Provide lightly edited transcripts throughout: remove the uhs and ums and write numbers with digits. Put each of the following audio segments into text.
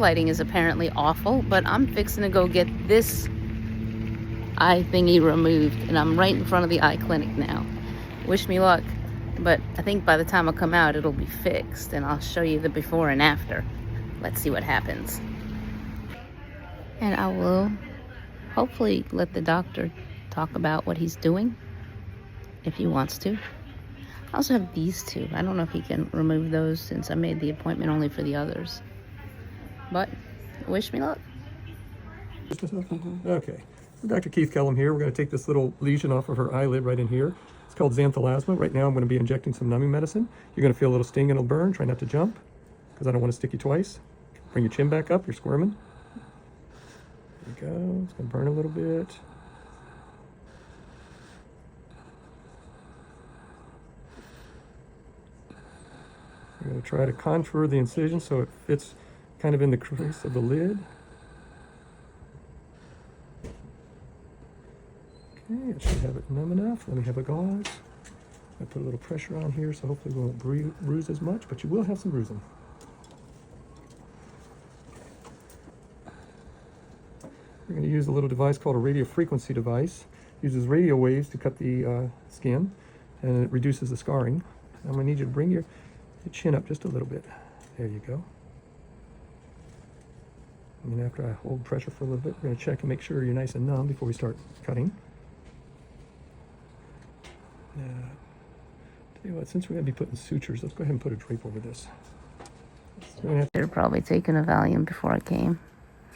lighting is apparently awful, but I'm fixing to go get this eye thingy removed, and I'm right in front of the eye clinic now. Wish me luck, but I think by the time I come out it'll be fixed, and I'll show you the before and after. Let's see what happens. And I will hopefully let the doctor talk about what he's doing if he wants to. I also have these two. I don't know if he can remove those since I made the appointment only for the others, but wish me luck. Okay, Dr. Keith Kellum here. We're going to take this little lesion off of her eyelid right in here. It's called Xanthelasma. Right now I'm going to be injecting some numbing medicine. You're going to feel a little sting and it'll burn. Try not to jump because I don't want to stick you twice. Bring your chin back up. You're squirming. There you go. It's going to burn a little bit. I'm going to try to contour the incision so it fits kind of in the crease of the lid. Okay, it should have it numb enough. Let me have a gauze. I put a little pressure on here so hopefully we won't bruise as much, but you will have some bruising. We're going to use a little device called a radio frequency device. It uses radio waves to cut the skin, and it reduces the scarring. I'm going to need you to bring your chin up just a little bit. There you go. And then after I hold pressure for a little bit, we're going to check and make sure you're nice and numb before we start cutting. Now, tell you what, since we're going to be putting sutures, let's go ahead and put a drape over this. They're probably taking a Valium before I came.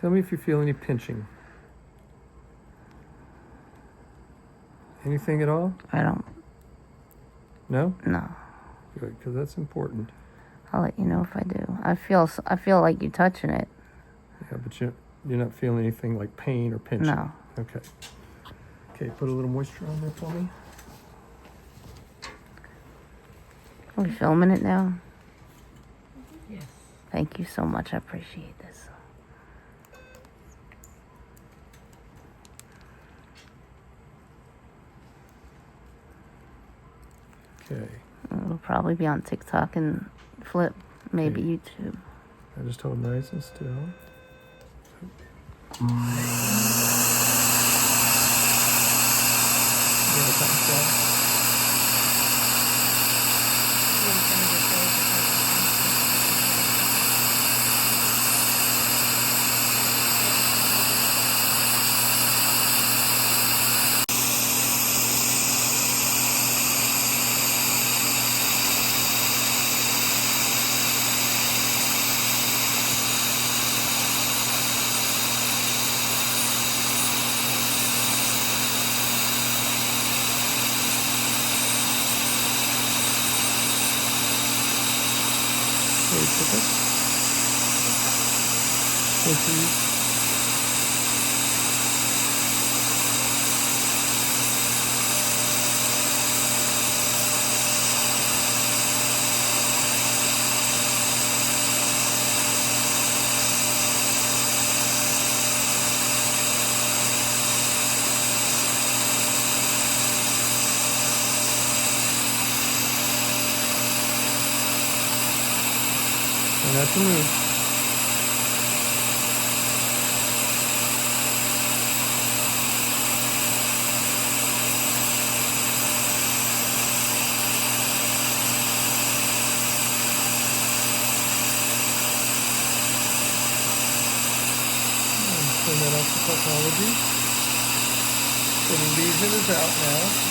Tell me if you feel any pinching. Anything at all? I don't. No? No. Good, because that's important. I'll let you know if I do. I feel like you're touching it. Yeah, but you're not feeling anything like pain or pinching? No. Okay. Okay, put a little moisture on there for me. Are we filming it now? Yes. Thank you so much. I appreciate this. Okay. It'll probably be on TikTok and Flip, maybe Okay. YouTube. I just hold nice and still. And that's a move. Turn that off to pathology. So the lesion is out now.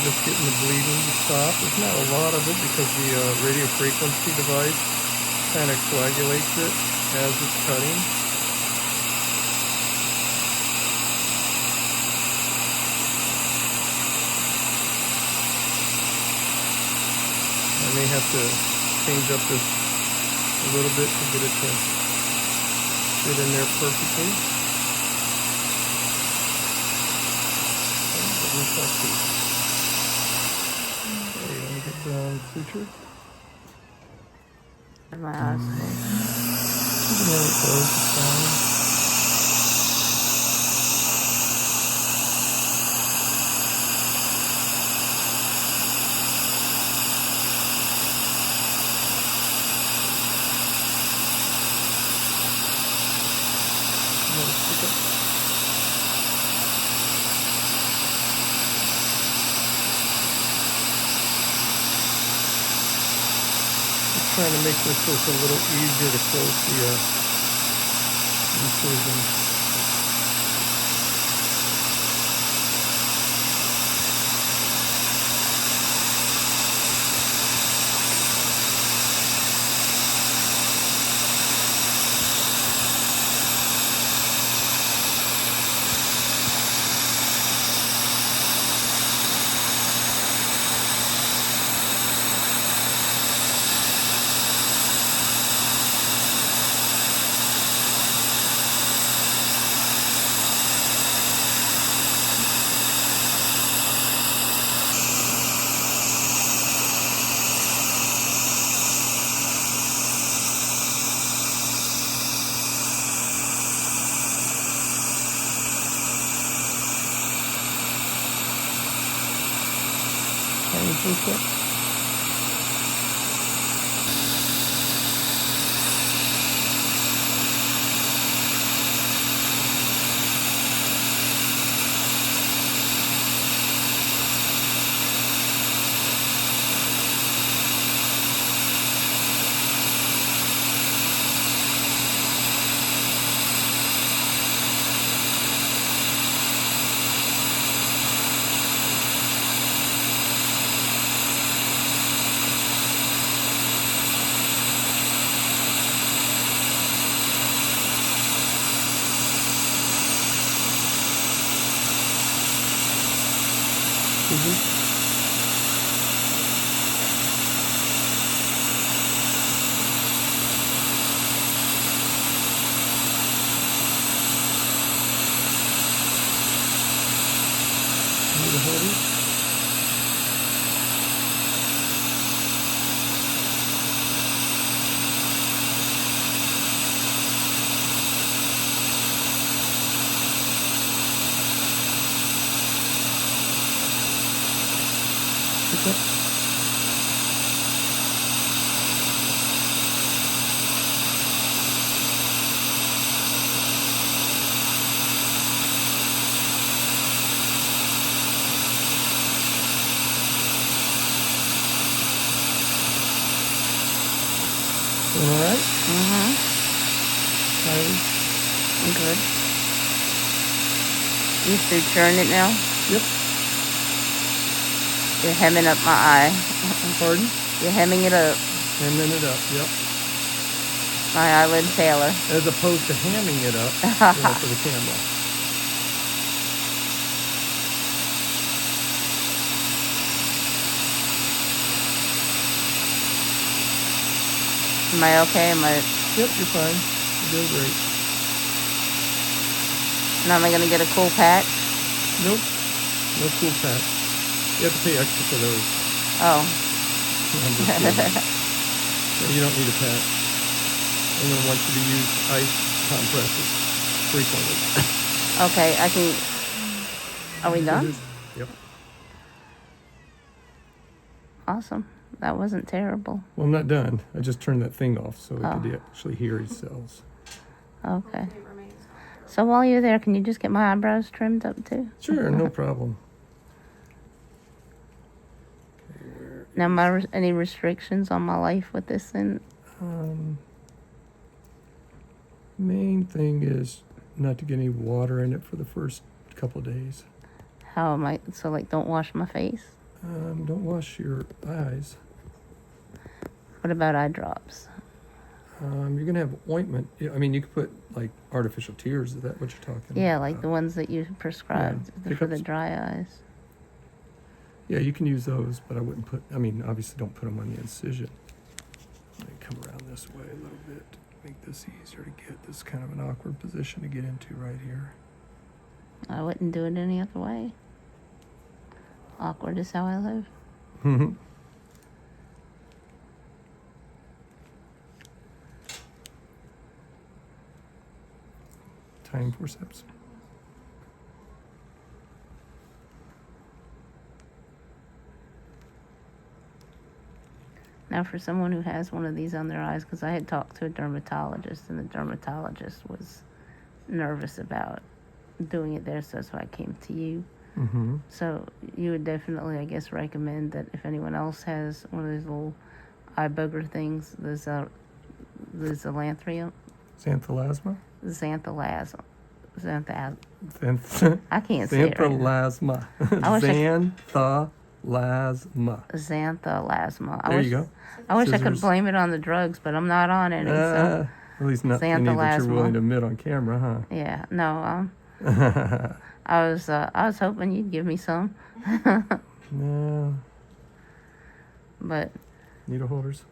Just getting the bleeding to stop. There's not a lot of it because the radio frequency device kind of coagulates it as it's cutting. I may have to change up this a little bit to get it to fit in there perfectly. But we shall see. suture. My eyes closed. You can have it closed, it's fine. Trying to make this just a little easier to close the incision. All right? Mm-hmm. I'm good. You suturing it now? Yep. You're hemming up my eye. Pardon? You're hemming it up. Hemming it up, yep. My eyelid tailor. As opposed to hamming it up, you know, for the camera. Am I okay? Yep, you're fine. You're doing great. Now am I going to get a cool patch? Nope. No cool patch. You have to pay extra for those. Oh. I'm just kidding. So you don't need a patch. I'm going to want you to use ice compresses frequently. Okay, I can... Are we done? Yep. Awesome. That wasn't terrible. Well, I'm not done. I just turned that thing off so we could actually hear his cells. Okay. So while you're there, can you just get my eyebrows trimmed up too? Sure, no problem. Now, any restrictions on my life with this thing? Main thing is not to get any water in it for the first couple of days. How am I? So, like, don't wash my face? Don't wash your eyes. What about eye drops? You're gonna have ointment. I mean, you could put like artificial tears. Is that what you're talking about? Yeah, like the ones that you prescribed for the dry eyes. Yeah, you can use those, but I wouldn't put. I mean, obviously, don't put them on the incision. Let me come around this way a little bit. Make this easier to get. This is kind of an awkward position to get into right here. I wouldn't do it any other way. Awkward is how I live. tying forceps. Now, for someone who has one of these on their eyes, because I had talked to a dermatologist, and the dermatologist was nervous about doing it there, so that's why I came to you. Mm-hmm. So you would definitely, I guess, recommend that if anyone else has one of these little eye booger things, the Xanthelasma, Xanthelasma? Xanthelasma, Xanth- I can't say it right now. Xanthelasma. I wish Xanthelasma. Xanthelasma. There you go. I wish I could Scissors. blame it on the drugs, but I'm not on any. So At least not any that you're Xanthelasma. willing to admit on camera, yeah, no. huh? I was hoping you'd give me some, No. but Needle holders.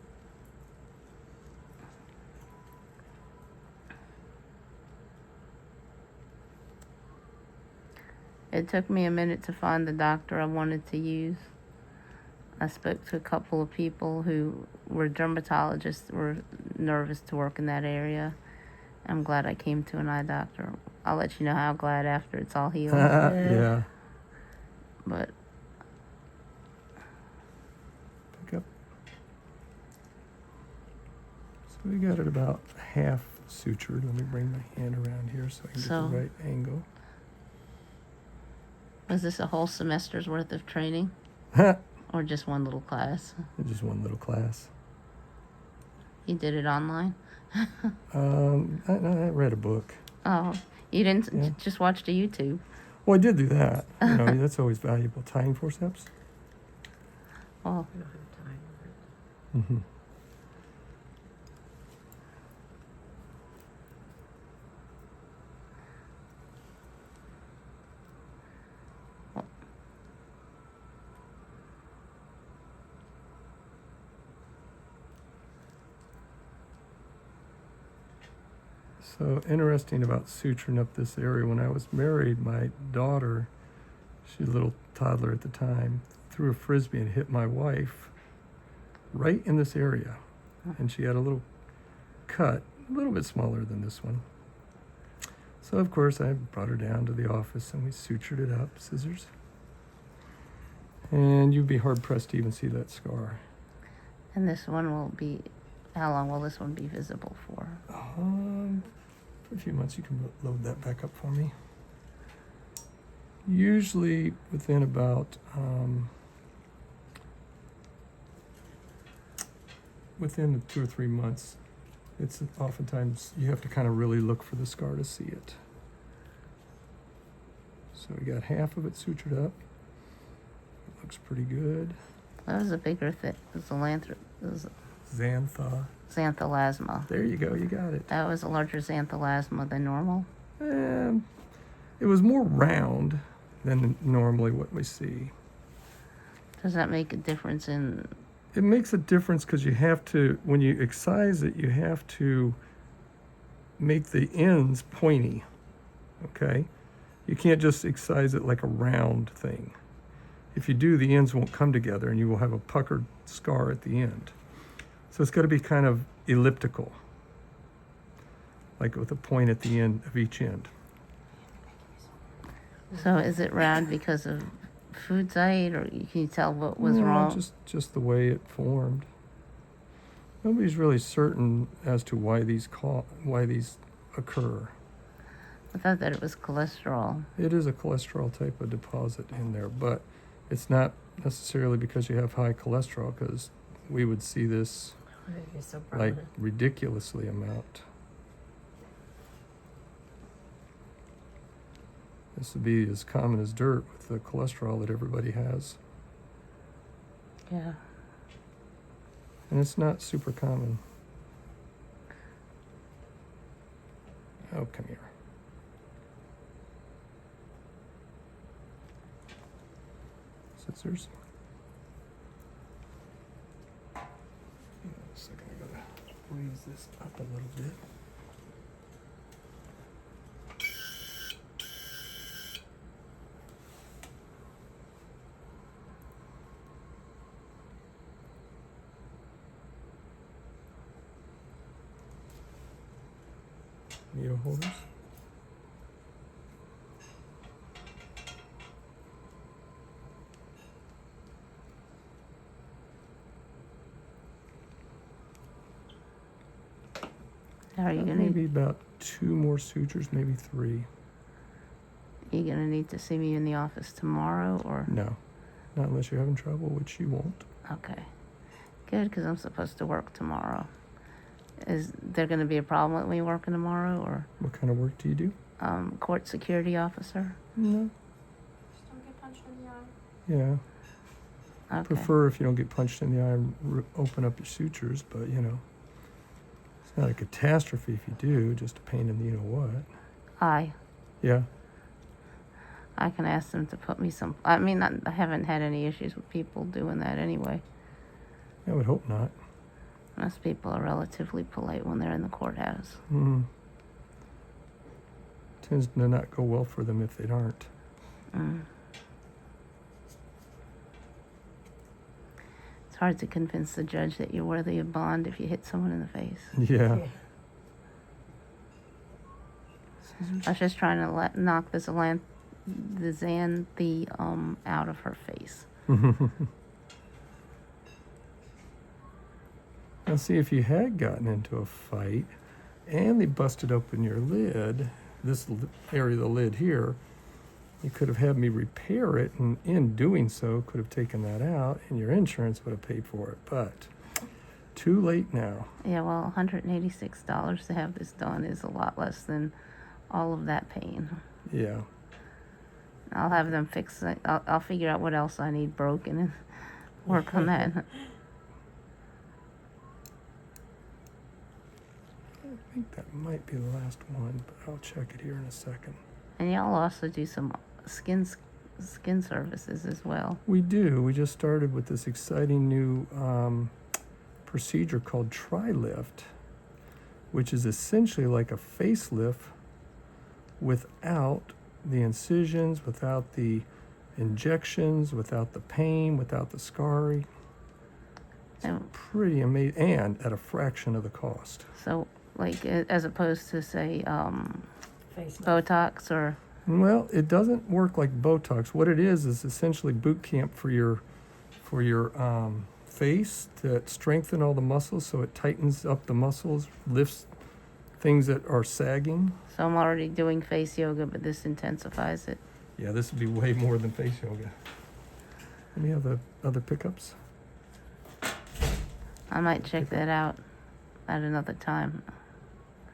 it took me a minute to find the doctor I wanted to use. I spoke to a couple of people who were dermatologists, were nervous to work in that area. I'm glad I came to an eye doctor. I'll let you know how glad after it's all healed. Yeah. But Pick up. So we got it about half sutured. Let me bring my hand around here so I can get So- the right angle. was this a whole semester's worth of training, or just one little class? Just one little class. You did it online? I read a book. Oh, you didn't Yeah. just watched a YouTube? Well, I did do that. You know, that's always valuable. Tying forceps. Oh, I don't have time for it. Mm-hmm. So interesting about suturing up this area. When I was married, my daughter, she was a little toddler at the time, threw a frisbee and hit my wife right in this area. And she had a little cut, a little bit smaller than this one. So of course I brought her down to the office and we sutured it up, scissors. And you'd be hard pressed to even see that scar. and this one will be, how long will this one be visible for? For a few months. You can load that back up for me. Usually within about within 2 or 3 months. It's oftentimes you have to kind of really look for the scar to see it. So we got half of it sutured up. It looks pretty good. That was a bigger thing. Xanthelasma. There you go. You got it. That was a larger xanthelasma than normal. It was more round than normally what we see. Does that make a difference in? It makes a difference because you have to, when you excise it, you have to make the ends pointy, okay? You can't just excise it like a round thing. If you do, the ends won't come together and you will have a puckered scar at the end. So it's got to be kind of elliptical, like with a point at the end of each end. So is it round because of food site, or can you tell what was No, wrong? Just the way it formed. Nobody's really certain as to why these occur. I thought that it was cholesterol. It is a cholesterol type of deposit in there, but it's not necessarily because you have high cholesterol, because we would see this It's so like prominent. ridiculously amount. This would be as common as dirt with the cholesterol that everybody has. Yeah. And it's not super common. Oh, come here. Scissors. Hang on a second, I gotta raise this up a little bit. Needle holders. Are you gonna Maybe about 2 more sutures, maybe 3. you gonna need to see me in the office tomorrow or? No, not unless you're having trouble, which you won't. Okay, good, because I'm supposed to work tomorrow. Is there gonna be a problem with me working tomorrow or What kind of work do you do? court security officer? No. Just don't get punched in the eye. Yeah. Okay. Prefer if you don't get punched in the eye and open up your sutures, but you know, it's not a catastrophe if you do, just a pain in the you know what. I Yeah. can ask them to put me some. I mean, I haven't had any issues with people doing that anyway. I would hope not. Most people are relatively polite when they're in the courthouse. Mm. Tends to not go well for them if they aren't. Mm. It's hard to convince the judge that you're worthy of bond if you hit someone in the face. Yeah. I was just trying to knock the xanthe out of her face. Now see, if you had gotten into a fight and they busted open your lid, this area of the lid here, you could have had me repair it, and in doing so could have taken that out and your insurance would have paid for it, but too late now. Yeah, well, $186 to have this done is a lot less than all of that pain. Yeah. I'll have them fix it. I'll figure out what else I need broken and work on that. I think that might be the last one, but I'll check it here in a second. And y'all also do some skin services as well. We do. We just started with this exciting new procedure called Tri-Lift, which is essentially like a facelift without the incisions, without the injections, without the pain, without the scarring. It's And pretty amazing, and at a fraction of the cost. so, like, as opposed to, say, Face Botox or... Well, it doesn't work like Botox. What it is essentially boot camp for your face to strengthen all the muscles, so it tightens up the muscles, lifts things that are sagging. So I'm already doing face yoga, but this intensifies it. Yeah, this would be way more than face yoga. Any other pickups? I might check that out at another time.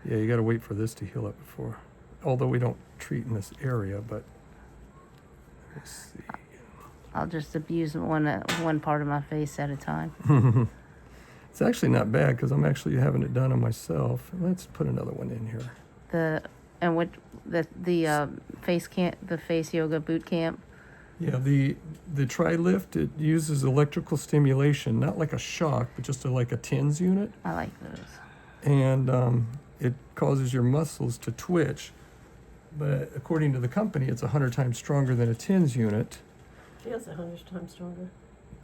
Yeah, you got to wait for this to heal up before. Although we don't treat in this area, but let's see. I'll just abuse one part of my face at a time. It's actually not bad because I'm actually having it done on myself. Let's put another one in here. The face yoga boot camp. Yeah, the Tri-Lift, it uses electrical stimulation, not like a shock, but just like a TENS unit. I like those. And it causes your muscles to twitch. But according to the company, it's 100 times stronger than a TENS unit. Feels 100 times stronger.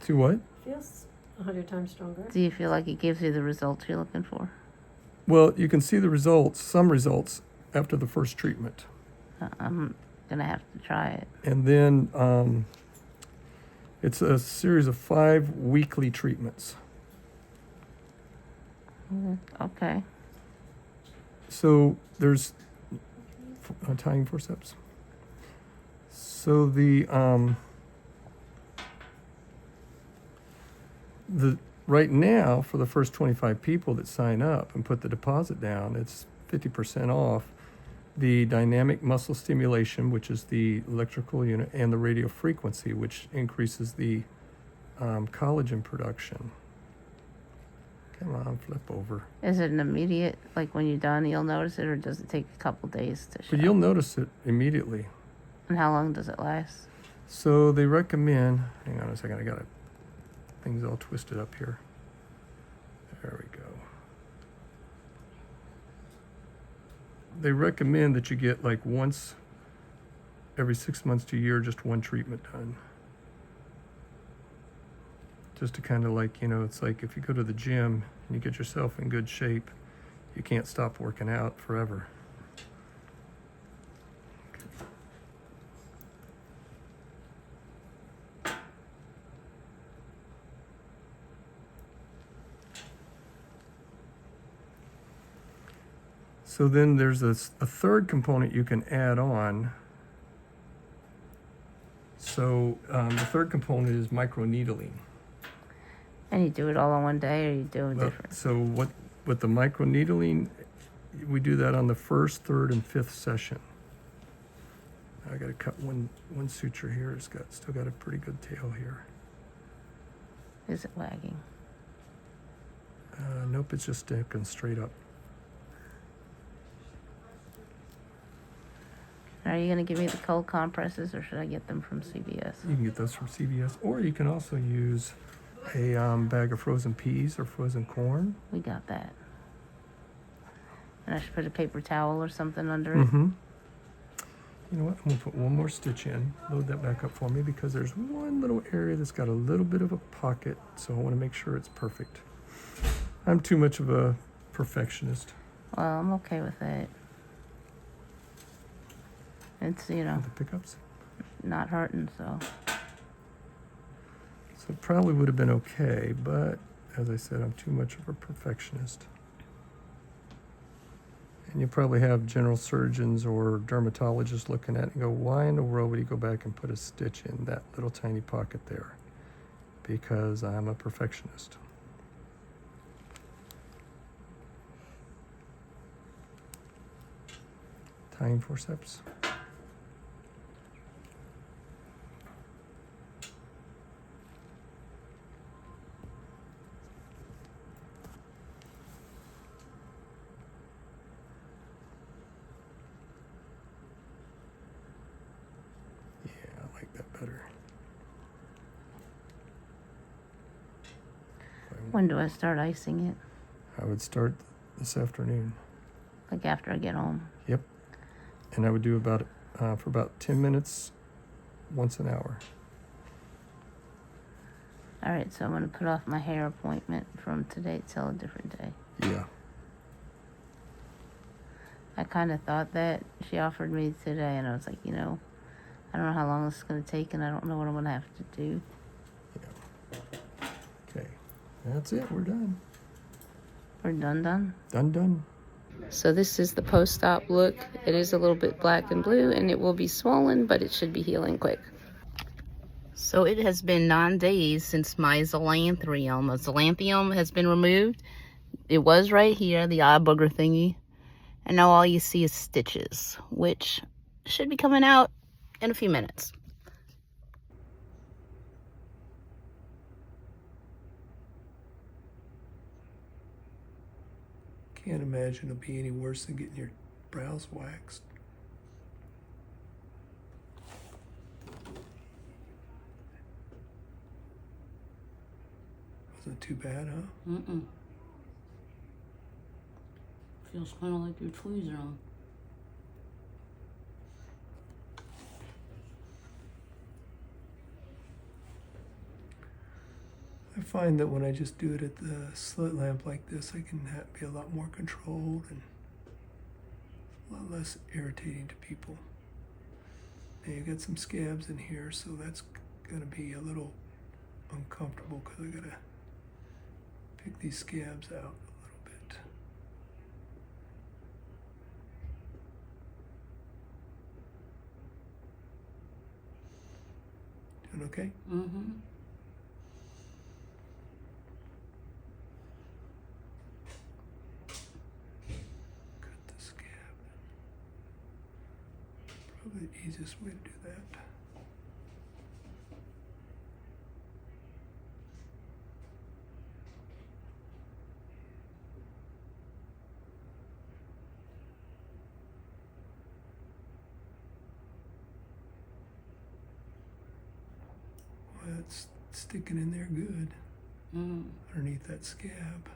To what? Feels 100 times stronger. Do you feel like it gives you the results you're looking for? Well, you can see the results, some results, after the first treatment. I'm gonna have to try it. And then it's a series of 5 weekly treatments. Okay. So there's tying forceps. So the right now for the first 25 people that sign up and put the deposit down, it's 50% off the dynamic muscle stimulation, which is the electrical unit, and the radio frequency, which increases the collagen production. Come on, flip over. Is it an immediate, like when you're done, you'll notice it, or does it take a couple days to show? But you'll notice it immediately. And how long does it last? So they recommend, hang on a second, I got it, things all twisted up here. There we go. They recommend that you get like once every 6 months to a year, just one treatment done. Just to kind of like, you know, it's like if you go to the gym and you get yourself in good shape, you can't stop working out forever. So then there's a third component you can add on. So the third component is micro needling. And you do it all on one day, or you do it different? So with the micro needling, we do that on the first, third, and fifth session. I got to cut one suture here. It's still got a pretty good tail here. Is it wagging? Nope, it's just sticking straight up. Are you going to give me the cold compresses, or should I get them from CVS? You can get those from CVS, or you can also use a bag of frozen peas or frozen corn. We got that. And I should put a paper towel or something under it? Mm-hmm. You know what? I'm going to put one more stitch in. Load that back up for me because there's one little area that's got a little bit of a pocket, so I want to make sure it's perfect. I'm too much of a perfectionist. Well, I'm okay with that. It's, you know, With the pickups. not hurting, so. So it probably would have been okay, but as I said, I'm too much of a perfectionist. And you probably have general surgeons or dermatologists looking at it and go, why in the world would he go back and put a stitch in that little tiny pocket there? Because I'm a perfectionist. Tying forceps. Better. When do I start icing it? I would start this afternoon. Like after I get home? Yep. And I would do about for about 10 minutes, once an hour. All right, so I'm going to put off my hair appointment from today till a different day. Yeah. I kind of thought that. She offered me today, and I was like, you know, I don't know how long this is going to take, and I don't know what I'm going to have to do. Yeah. Okay. That's it. We're done. We're done? Done. So this is the post-op look. It is a little bit black and blue, and it will be swollen, but it should be healing quick. So it has been 9 days since my xanthelasma. A xanthelasma has been removed. It was right here, the eye booger thingy. And now all you see is stitches, which should be coming out in a few minutes. Can't imagine it'll be any worse than getting your brows waxed. Wasn't too bad, huh? Feels kind of like your tweezers on. I find that when I just do it at the slit lamp like this, I can be a lot more controlled and a lot less irritating to people. Now you got some scabs in here, so that's gonna be a little uncomfortable because I gotta pick these scabs out a little bit. Doing okay? Mm-hmm. Probably the easiest way to do that. Well, it's sticking in there good. Underneath that scab.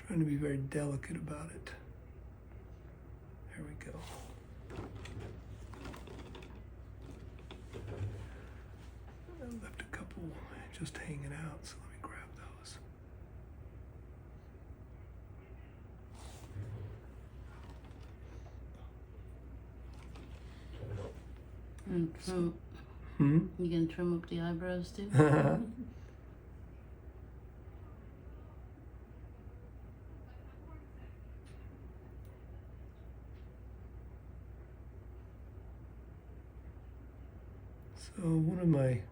Trying to be very delicate about it. There we go. I left a couple just hanging out, so let me grab those. And trim, You gonna trim up the eyebrows too? So one of my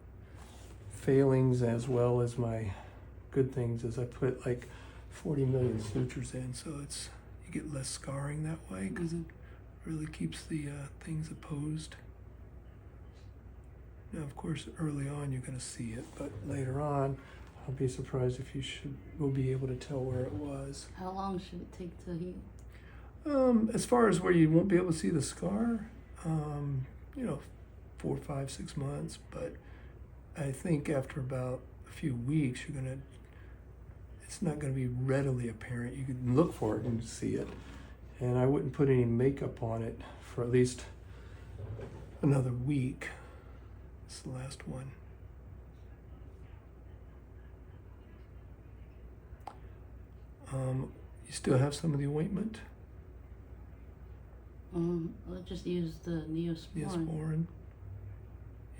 failings as well as my good things is I put like 40 million sutures in, so it's you get less scarring that way because it really keeps the things opposed. Now, of course, early on you're going to see it, but later on, I'll be surprised if will be able to tell where it was. How long should it take to heal? As far as where you won't be able to see the scar, 4, 5, 6 months, but I think after about a few weeks, it's not going to be readily apparent. You can look for it and see it. And I wouldn't put any makeup on it for at least another week. It's the last one. You still have some of the ointment? I'll just use the Neosporin. Neosporin.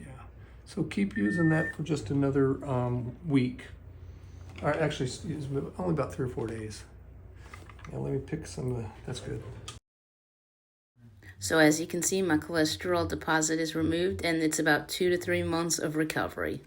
Yeah. So keep using that for just another week. Or actually, only about 3 or 4 days. Yeah, let me pick some of the, that's good. So as you can see, my cholesterol deposit is removed, and it's about 2 to 3 months of recovery.